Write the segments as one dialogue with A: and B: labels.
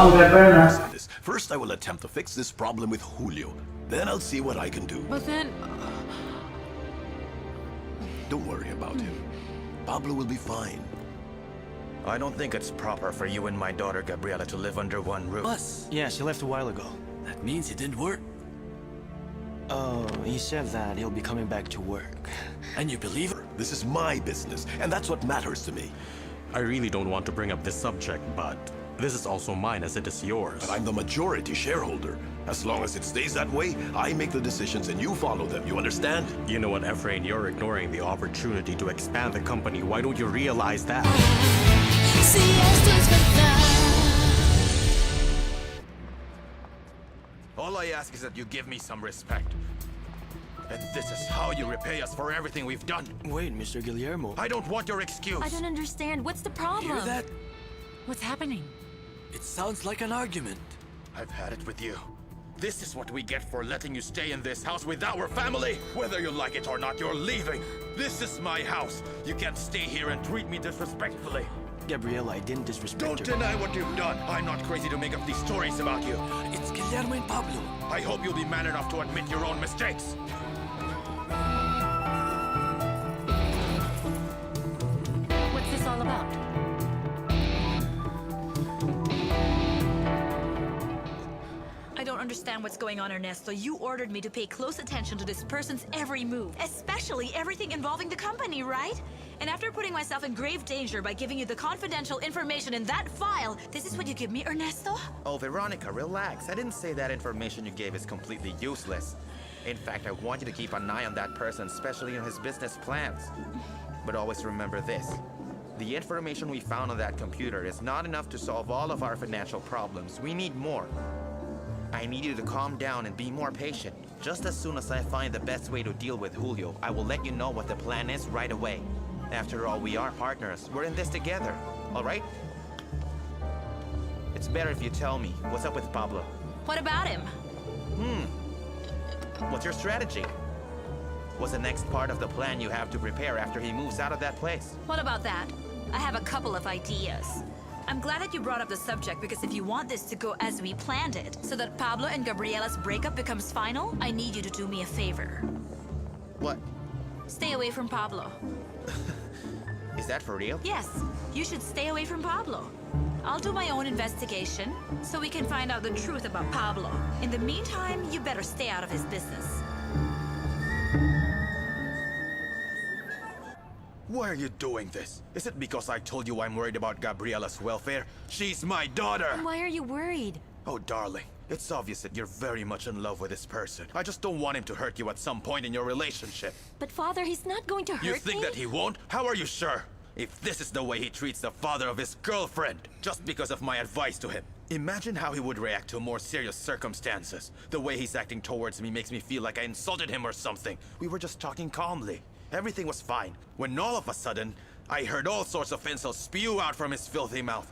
A: ang Gabriella.
B: First, I will attempt to fix this problem with Julio. Then I'll see what I can do.
C: But then...
B: Don't worry about him. Pablo will be fine.
D: I don't think it's proper for you and my daughter Gabriella to live under one roof.
E: Bus.
F: Yeah, she left a while ago.
E: That means it didn't work.
F: Oh, he said that he'll be coming back to work.
E: And you believe her?
B: This is my business, and that's what matters to me.
G: I really don't want to bring up this subject, but this is also mine as it is yours.
B: But I'm the majority shareholder. As long as it stays that way, I make the decisions and you follow them. You understand?
G: You know what, Efrain, you're ignoring the opportunity to expand the company. Why don't you realize that?
C: Si esto es verdad.
D: All I ask is that you give me some respect. And this is how you repay us for everything we've done.
F: Wait, Mr. Guillermo.
D: I don't want your excuse.
C: I don't understand. What's the problem?
E: Hear that?
C: What's happening?
E: It sounds like an argument.
D: I've had it with you. This is what we get for letting you stay in this house with our family. Whether you like it or not, you're leaving. This is my house. You can't stay here and treat me disrespectfully.
F: Gabriella, I didn't disrespect
D: Don't
F: her.
D: deny what you've done. I'm not crazy to make up these stories about you.
E: It's Guillermo and Pablo.
D: I hope you'll be man enough to admit your own mistakes.
C: What's this all about? I don't understand what's going on, Ernesto. You ordered me to pay close attention to this person's every move, especially everything involving the company, right? And after putting myself in grave danger by giving you the confidential information in that file, this is what you give me, Ernesto?
D: Oh, Veronica, relax. I didn't say that information you gave is completely useless. In fact, I want you to keep an eye on that person, especially on his business plans. But always remember this. The information we found on that computer is not enough to solve all of our financial problems. We need more. I need you to calm down and be more patient. Just as soon as I find the best way to deal with Julio, I will let you know what the plan is right away. After all, we are partners. We're in this together, all right? It's better if you tell me. What's up with Pablo?
C: What about him?
D: What's your strategy? What's the next part of the plan you have to prepare after he moves out of that place?
C: What about that? I have a couple of ideas. I'm glad that you brought up the subject because if you want this to go as we planned it, so that Pablo and Gabriella's breakup becomes final, I need you to do me a favor.
D: What?
C: Stay away from Pablo.
D: Is that for real?
C: Yes, you should stay away from Pablo. I'll do my own investigation so we can find out the truth about Pablo. In the meantime, you better stay out of his business.
D: Why are you doing this? Is it because I told you I'm worried about Gabriella's welfare? She's my daughter!
C: Why are you worried?
D: Oh, darling, it's obvious that you're very much in love with this person. I just don't want him to hurt you at some point in your relationship.
C: But Father, he's not going to hurt me.
D: You think that he won't? How are you sure? If this is the way he treats the father of his girlfriend, just because of my advice to him. Imagine how he would react to more serious circumstances. The way he's acting towards me makes me feel like I insulted him or something. We were just talking calmly. Everything was fine. When all of a sudden, I heard all sorts of insults spew out from his filthy mouth.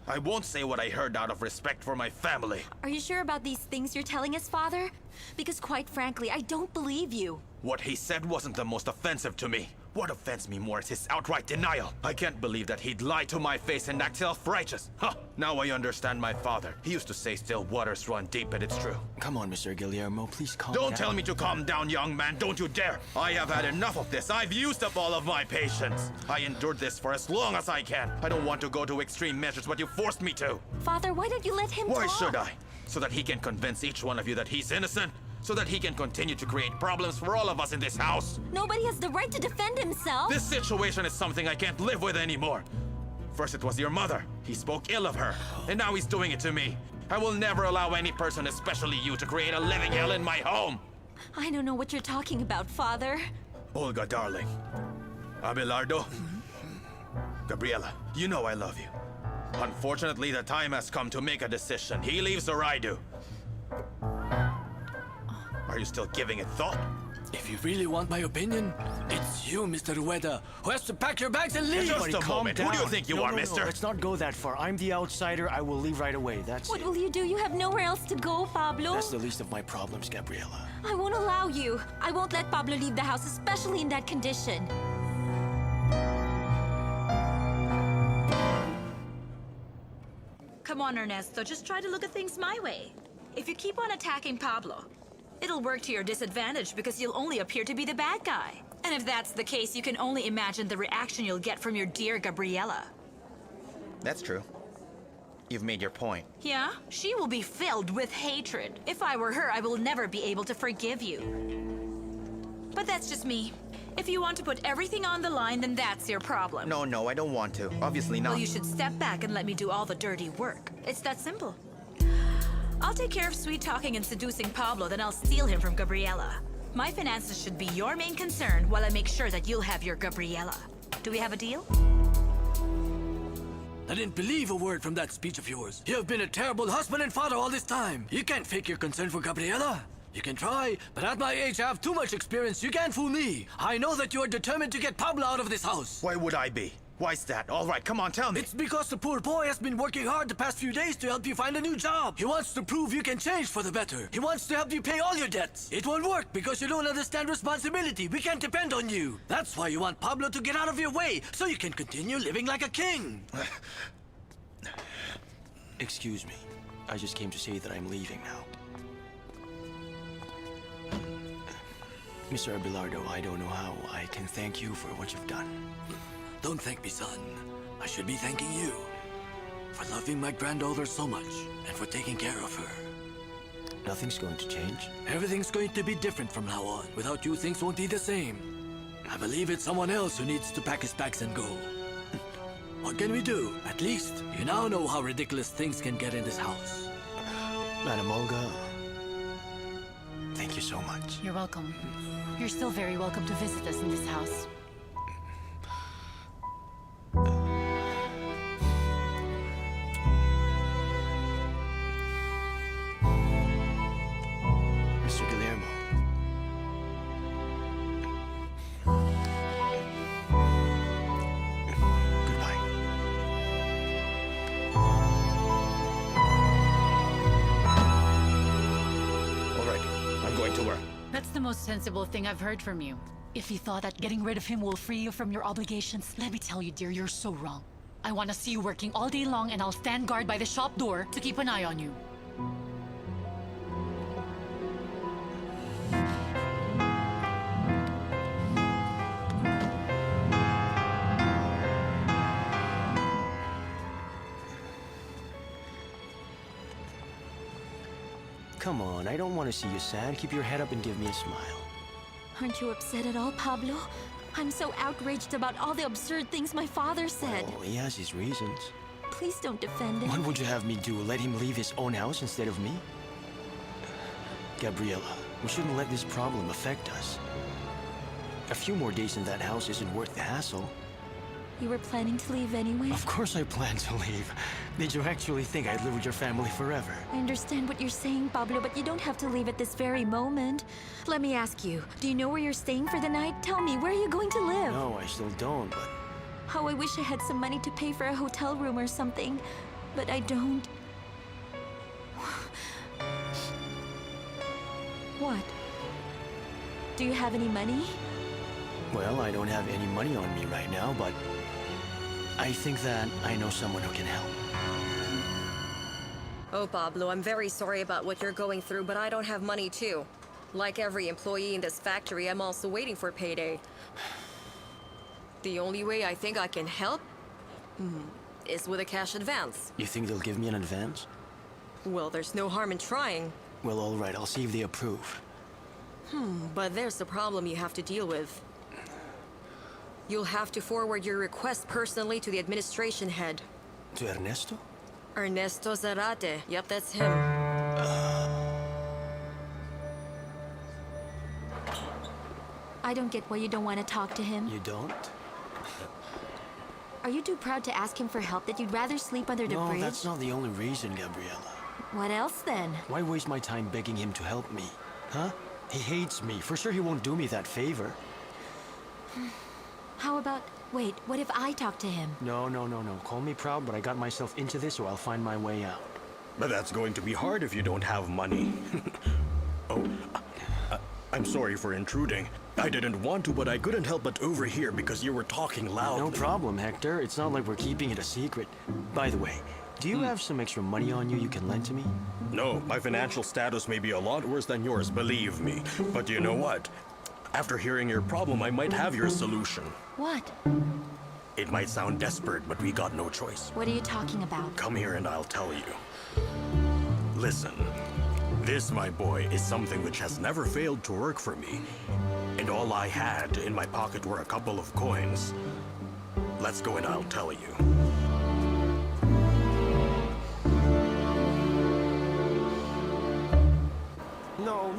D: I won't say what I heard out of respect for my family.
C: Are you sure about these things you're telling us, Father? Because quite frankly, I don't believe you.
D: What he said wasn't the most offensive to me. What offends me more is his outright denial. I can't believe that he'd lie to my face and act self-righteous. Huh, now I understand my father. He used to say still waters run deep, and it's true.
F: Come on, Mr. Guillermo, please calm down.
D: Don't tell me to calm down, young man. Don't you dare. I have had enough of this. I've used up all of my patience. I endured this for as long as I can. I don't want to go to extreme measures, but you forced me to.
C: Father, why don't you let him
D: Why
C: talk?
D: should I? So that he can convince each one of you that he's innocent? So that he can continue to create problems for all of us in this house?
C: Nobody has the right to defend himself.
D: This situation is something I can't live with anymore. First it was your mother. He spoke ill of her. And now he's doing it to me. I will never allow any person, especially you, to create a living hell in my home.
C: I don't know what you're talking about, Father.
D: Olga, darling. Abelardo. Gabriella, you know I love you. Unfortunately, the time has come to make a decision. He leaves or I do. Are you still giving it thought?
E: If you really want my opinion, it's you, Mr. Rueda, who has to pack your bags and leave.
D: Just a
F: Calm
D: moment.
F: down.
D: Who do you think you are, mister?
F: Let's not go that far. I'm the outsider. I will leave right away. That's
C: What
F: it.
C: will you do? You have nowhere else to go, Pablo.
F: That's the least of my problems, Gabriella.
C: I won't allow you. I won't let Pablo leave the house, especially in that condition. Come on, Ernesto, just try to look at things my way. If you keep on attacking Pablo, it'll work to your disadvantage because you'll only appear to be the bad guy. And if that's the case, you can only imagine the reaction you'll get from your dear Gabriella.
D: That's true. You've made your point.
C: Yeah? She will be filled with hatred. If I were her, I will never be able to forgive you. But that's just me. If you want to put everything on the line, then that's your problem.
D: No, I don't want to. Obviously not.
C: Well, you should step back and let me do all the dirty work. It's that simple. I'll take care of sweet-talking and seducing Pablo, then I'll steal him from Gabriella. My finances should be your main concern while I make sure that you'll have your Gabriella. Do we have a deal?
E: I didn't believe a word from that speech of yours. You have been a terrible husband and father all this time. You can't fake your concern for Gabriella. You can try, but at my age, I have too much experience. You can't fool me. I know that you are determined to get Pablo out of this house.
D: Why would I be? Why's that? All right, come on, tell me.
E: It's because the poor boy has been working hard the past few days to help you find a new job. He wants to prove you can change for the better. He wants to help you pay all your debts. It won't work because you don't understand responsibility. We can't depend on you. That's why you want Pablo to get out of your way, so you can continue living like a king.
F: Excuse me. I just came to say that I'm leaving now. Mr. Abelardo, I don't know how I can thank you for what you've done.
E: Don't thank me, son. I should be thanking you for loving my granddaughter so much and for taking care of her.
F: Nothing's going to change.
E: Everything's going to be different from now on. Without you, things won't be the same. I believe it's someone else who needs to pack his bags and go. What can we do? At least, you now know how ridiculous things can get in this house.
F: Madam Olga, thank you so much.
A: You're welcome. You're still very welcome to visit us in this house. Mr. Guillermo. Goodbye.
D: All right, I'm going to work.
A: That's the most sensible thing I've heard from you. If you thought that getting rid of him will free you from your obligations, let me tell you, dear, you're so wrong. I want to see you working all day long, and I'll stand guard by the shop door to keep an eye on you.
F: Come on, I don't want to see you sad. Keep your head up and give me a smile.
H: Aren't you upset at all, Pablo? I'm so outraged about all the absurd things my father said.
F: Oh, he has his reasons.
H: Please don't defend him.
F: What would you have me do? Let him leave his own house instead of me? Gabriella, we shouldn't let this problem affect us. A few more days in that house isn't worth the hassle.
H: You were planning to leave anyway?
F: Of course I plan to leave. Did you actually think I'd live with your family forever?
H: I understand what you're saying, Pablo, but you don't have to leave at this very moment. Let me ask you, do you know where you're staying for the night? Tell me, where are you going to live?
F: No, I still don't, but...
H: How I wish I had some money to pay for a hotel room or something, but I don't. What? Do you have any money?
F: Well, I don't have any money on me right now, but... I think that I know someone who can help.
I: Oh, Pablo, I'm very sorry about what you're going through, but I don't have money too. Like every employee in this factory, I'm also waiting for payday. The only way I think I can help is with a cash advance.
F: You think they'll give me an advance?
I: Well, there's no harm in trying.
F: Well, all right, I'll see if they approve.
I: But there's the problem you have to deal with. You'll have to forward your request personally to the administration head.
F: To Ernesto?
I: Ernesto Zarate. Yep, that's him.
H: I don't get why you don't want to talk to him.
F: You don't?
H: Are you too proud to ask him for help that you'd rather sleep under the
F: No,
H: bridge?
F: that's not the only reason, Gabriella.
H: What else then?
F: Why waste my time begging him to help me? Huh? He hates me. For sure he won't do me that favor.
H: How about... Wait, what if I talk to him?
F: No. Call me proud, but I got myself into this, so I'll find my way out.
G: But that's going to be hard if you don't have money. I'm sorry for intruding. I didn't want to, but I couldn't help but overhear because you were talking loudly.
F: No problem, Hector. It's not like we're keeping it a secret. By the way, Do you have some extra money on you can lend to me?
G: No, my financial status may be a lot worse than yours, believe me. But you know what? After hearing your problem, I might have your solution.
H: What?
G: It might sound desperate, but we got no choice.
H: What are you talking about?
G: Come here and I'll tell you. Listen, this, my boy, is something which has never failed to work for me. And all I had in my pocket were a couple of coins. Let's go and I'll tell you.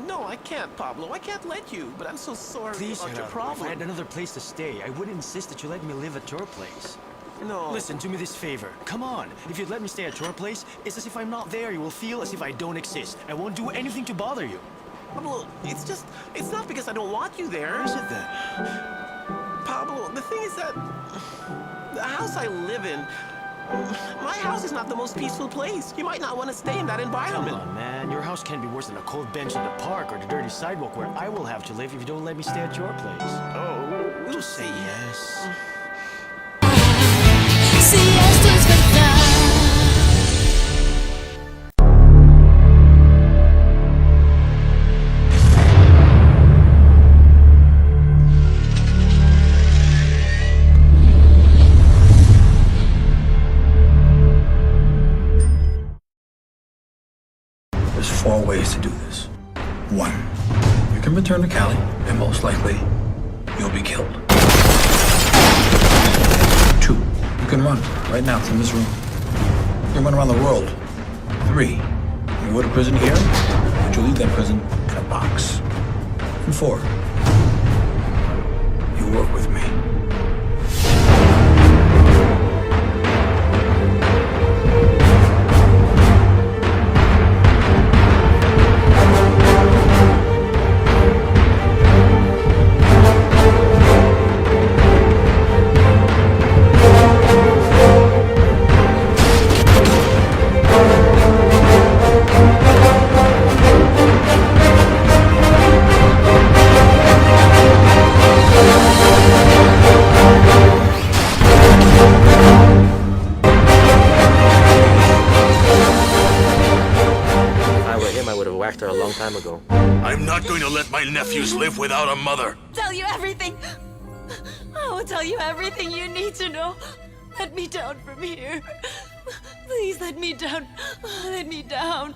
J: No, I can't, Pablo. I can't let you, but I'm so sorry
F: Please,
J: about your
F: Gerardo, if I
J: problem.
F: had another place to stay, I would insist that you let me live at your place.
J: No.
F: Listen, do me this favor. Come on. If you'd let me stay at your place, it's as if I'm not there. You will feel as if I don't exist. I won't do anything to bother you.
J: Pablo, it's not because I don't want you there.
F: Where is it then?
J: Pablo, the thing is that the house I live in, my house is not the most peaceful place. You might not want to stay in that
F: Come
J: environment.
F: on, man. Your house can't be worse than a cold bench in the park or the dirty sidewalk where I will have to live if you don't let me stay at your place.
J: Oh, we'll
F: Just say
J: see.
F: yes.
K: Si esto es verdad.
L: There's 4 ways to do this. 1, you can return to Cali, and most likely, you'll be killed. 2, you can run right now from this room. You can run around the world. 3, you go to prison here, but you leave that prison in a box. And 4, you work with me.
F: her a long time ago.
B: I'm not going to let my nephews live without a mother.
C: Tell you everything. I will tell you everything you need to know. Let me down from here. Please let me down. Let me down.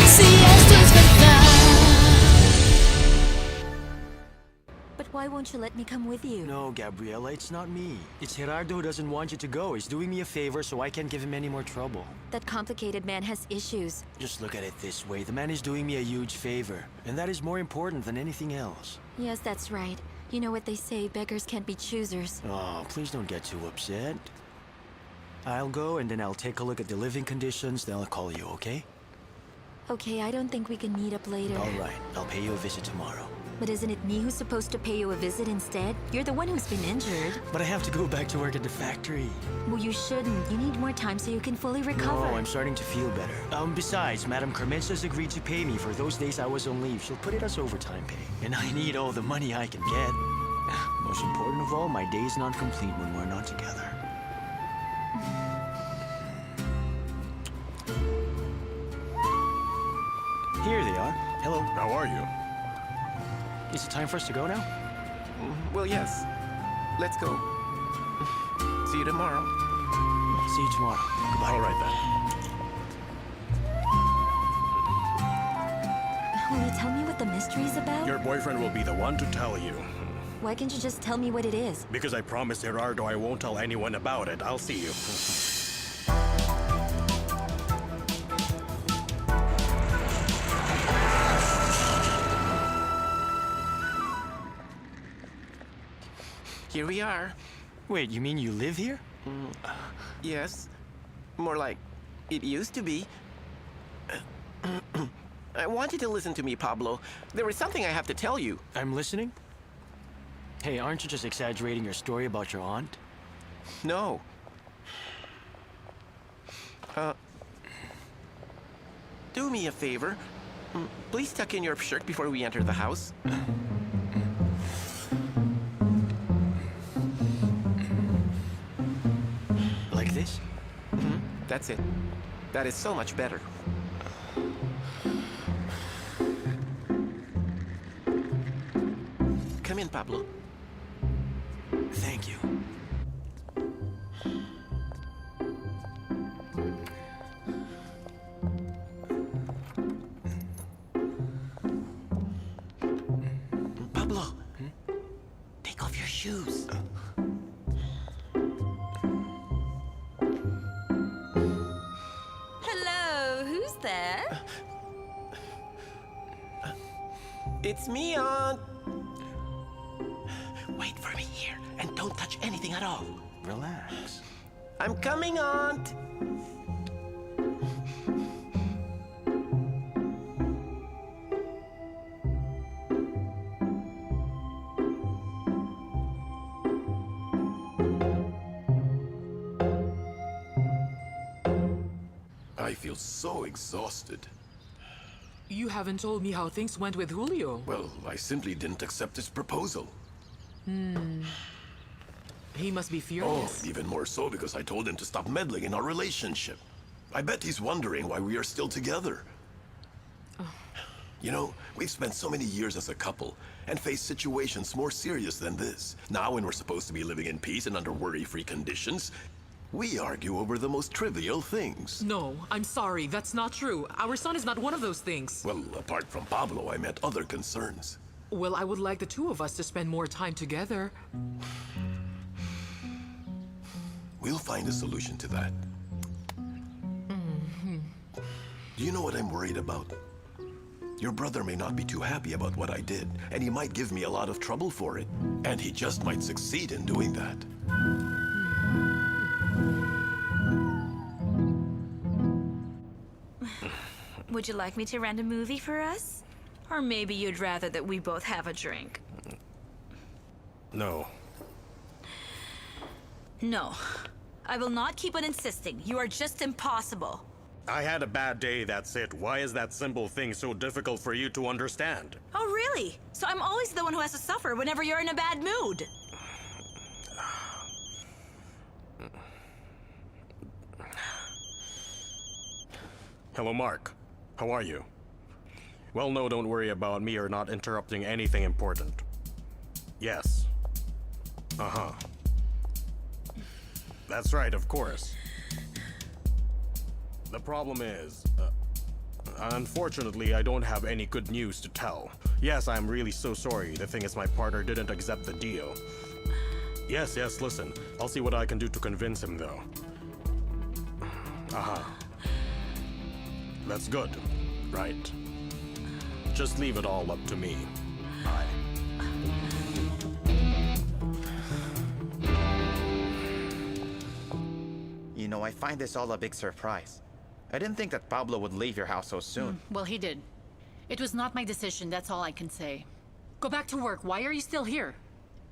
K: Si esto es verdad.
H: But why won't you let me come with you?
F: No, Gabriella, it's not me. It's Gerardo who doesn't want you to go. He's doing me a favor so I can't give him any more trouble.
H: That complicated man has issues.
F: Just look at it this way. The man is doing me a huge favor. And that is more important than anything else.
H: Yes, that's right. You know what they say, beggars can't be choosers.
F: Oh, please don't get too upset. I'll go and then I'll take a look at the living conditions, then I'll call you, okay?
H: Okay, I don't think we can meet up later.
F: All right, I'll pay you a visit tomorrow.
H: But isn't it me who's supposed to pay you a visit instead? You're the one who's been injured.
F: But I have to go back to work at the factory.
H: Well, you shouldn't. You need more time so you can fully recover.
F: No, I'm starting to feel better. Besides, Madam Carmenza's agreed to pay me for those days I was on leave. She'll put it as overtime pay. And I need all the money I can get. Most important of all, my day is not complete when we're not together. Here they are. Hello.
B: How are you?
F: Is it time for us to go now?
J: Well, yes. Let's go. See you tomorrow.
F: See you tomorrow. Goodbye.
B: All right then.
H: Will you tell me what the mystery's about?
G: Your boyfriend will be the one to tell you.
H: Why can't you just tell me what it is?
G: Because I promised Gerardo I won't tell anyone about it. I'll see you.
J: Here we are.
F: Wait, you mean you live here?
J: Yes. More like, it used to be. I want you to listen to me, Pablo. There is something I have to tell you.
F: I'm listening. Hey, aren't you just exaggerating your story about your aunt?
J: No. Do me a favor. Please tuck in your shirt before we enter the house. That's it. That is so much better. Come in, Pablo.
F: Thank you.
J: Pablo, take off your shoes.
C: Hello, who's there?
J: It's me, Aunt. Wait for me here, and don't touch anything at all.
F: Relax.
J: I'm coming, Aunt.
B: I feel so exhausted.
M: You haven't told me how things went with Julio.
B: Well, I simply didn't accept his proposal.
M: He must be
B: Oh,
M: furious.
B: even more so because I told him to stop meddling in our relationship. I bet he's wondering why we are still together. You know, we've spent so many years as a couple and faced situations more serious than this. Now, when we're supposed to be living in peace and under worry-free conditions, we argue over the most trivial things.
M: No, I'm sorry, that's not true. Our son is not one of those things.
B: Well, apart from Pablo, I met other concerns.
M: Well, I would like the two of us to spend more time together.
B: We'll find a solution to that. Do you know what I'm worried about? Your brother may not be too happy about what I did, and he might give me a lot of trouble for it. And he just might succeed in doing that.
C: Would you like me to rent a movie for us? Or maybe you'd rather that we both have a drink?
G: No.
C: No. I will not keep on insisting. You are just impossible.
G: I had a bad day, that's it. Why is that simple thing so difficult for you to understand?
C: Oh, really? So I'm always the one who has to suffer whenever you're in a bad mood.
G: Hello, Mark. How are you? Well, no, don't worry about me or not interrupting anything important. Yes. Uh-huh. That's right, of course. The problem is, unfortunately, I don't have any good news to tell. Yes, I'm really so sorry. The thing is, my partner didn't accept the deal. Yes, listen. I'll see what I can do to convince him, though. Uh-huh. That's good, right? Just leave it all up to me. Aye.
D: You know, I find this all a big surprise. I didn't think that Pablo would leave your house so soon.
A: Well, he did. It was not my decision, that's all I can say. Go back to work. Why are you still here?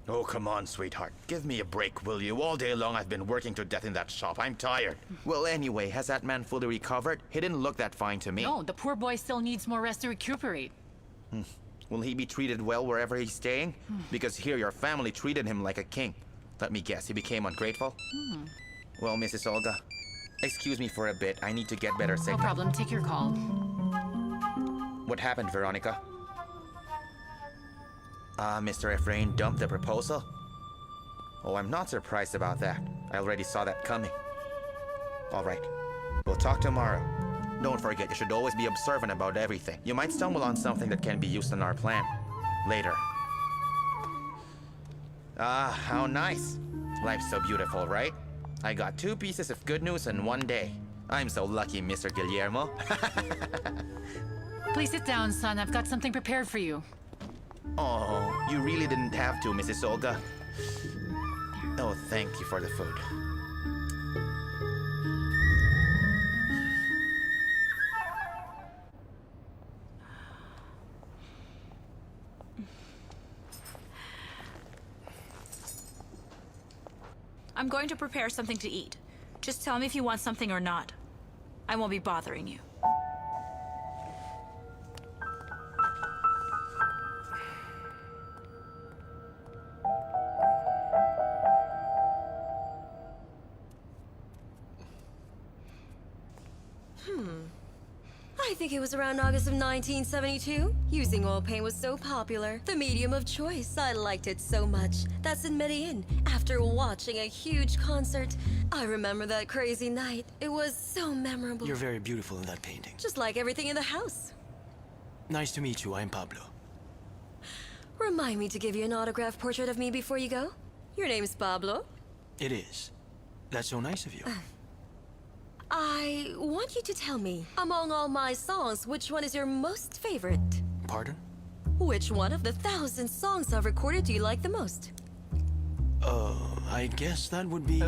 D: Oh, come on, sweetheart. Give me a break, will you? All day long I've been working to death in that shop. I'm tired. Well, anyway, has that man fully recovered? He didn't look that fine to me.
A: No, the poor boy still needs more rest to recuperate.
D: Will he be treated well wherever he's staying? Because here your family treated him like a king. Let me guess, he became ungrateful? Well, Mrs. Olga, excuse me for a bit. I need to get better
A: No
D: signal.
A: problem, take your call.
D: What happened, Veronica? Mr. Efrain dumped the proposal? Oh, I'm not surprised about that. I already saw that coming. All right. We'll talk tomorrow. Don't forget, you should always be observant about everything. You might stumble on something that can be used in our plan. Later. Ah, how nice. Life's so beautiful, right? I got 2 pieces of good news in one day. I'm so lucky, Mr. Guillermo.
A: Please sit down, son. I've got something prepared for you.
D: Oh, you really didn't have to, Mrs. Olga. Oh, thank you for the food.
C: I'm going to prepare something to eat. Just tell me if you want something or not. I won't be bothering you.
I: I think it was around August of 1972. Using oil paint was so popular. The medium of choice. I liked it so much. That's in Medellin. After watching a huge concert, I remember that crazy night. It was so memorable.
F: You're very beautiful in that painting.
I: Just like everything in the house.
F: Nice to meet you. I'm Pablo.
I: Remind me to give you an autographed portrait of me before you go. Your name's Pablo.
F: It is. That's so nice of you.
I: I want you to tell me, among all my songs, which one is your most favorite?
F: Pardon?
I: Which one of the 1,000 songs I've recorded do you like the most?
F: I guess that would be...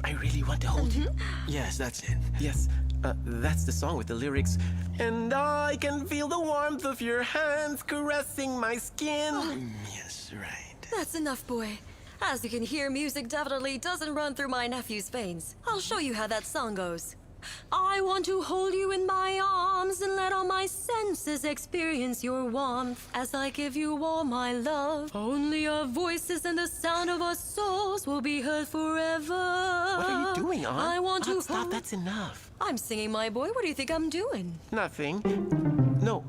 J: I really want to hold you.
F: Yes, that's it.
J: Yes, that's the song with the lyrics. And I can feel the warmth of your hands caressing my skin.
F: Yes, right.
I: That's enough, boy. As you can hear, music definitely doesn't run through my nephew's veins. I'll show you how that song goes. I want to hold you in my arms and let all my senses experience your warmth as I give you all my love. Only our voices and the sound of our souls will be heard forever.
J: What are you doing, Aunt?
I: I want to
J: Stop, that's enough.
I: I'm singing, my boy. What do you think I'm doing?
J: Nothing. No,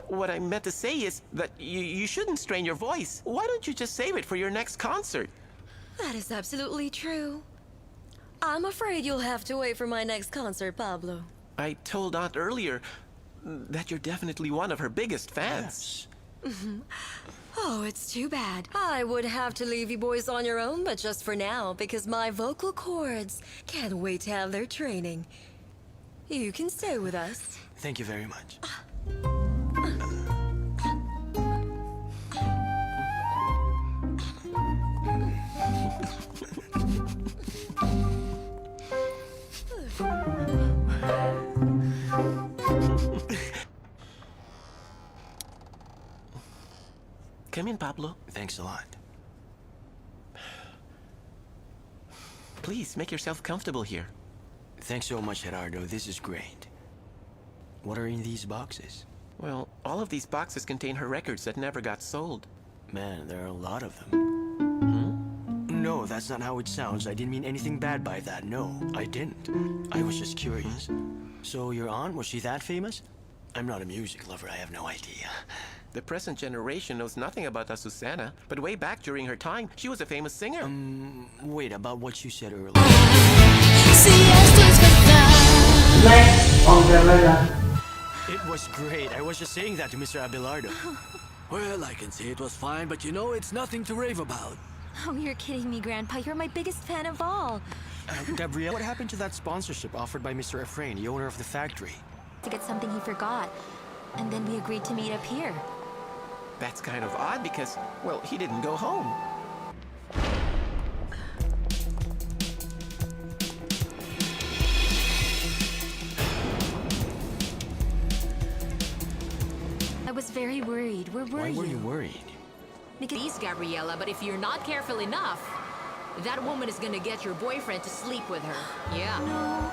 J: what I meant to say is that you shouldn't strain your voice. Why don't you just save it for your next concert?
I: That is absolutely true. I'm afraid you'll have to wait for my next concert, Pablo.
J: I told Aunt earlier that you're definitely one of her biggest fans.
I: Oh, it's too bad. I would have to leave you boys on your own, but just for now, because my vocal cords can't wait to have their training. You can stay with us.
F: Thank you very much.
J: Come in, Pablo.
F: Thanks a lot.
J: Please, make yourself comfortable here.
F: Thanks so much, Gerardo. This is great. What are in these boxes?
J: Well, all of these boxes contain her records that never got sold.
F: Man, there are a lot of them. No, that's not how it sounds. I didn't mean anything bad by that. No, I didn't. I was just curious. So your aunt, was she that famous? I'm not a music lover. I have no idea.
J: The present generation knows nothing about Azucena, but way back during her time, she was a famous singer.
F: Wait, about what you said earlier.
K: Si esto es verdad.
N: Next on Gabriella.
F: It was great. I was just saying that to Mr. Abelardo.
E: Well, I can say it was fine, but you know, it's nothing to rave about.
H: Oh, you're kidding me, Grandpa. You're my biggest fan of all.
F: Gabriella, what happened to that sponsorship offered by Mr. Efrain, the owner of the factory?
H: To get something he forgot. And then we agreed to meet up here.
J: That's kind of odd because, well, he didn't go home.
H: I was very worried. Where were you?
F: Why were you worried?
C: Please, Gabriella, but if you're not careful enough, that woman is gonna get your boyfriend to sleep with her. Yeah.
H: No,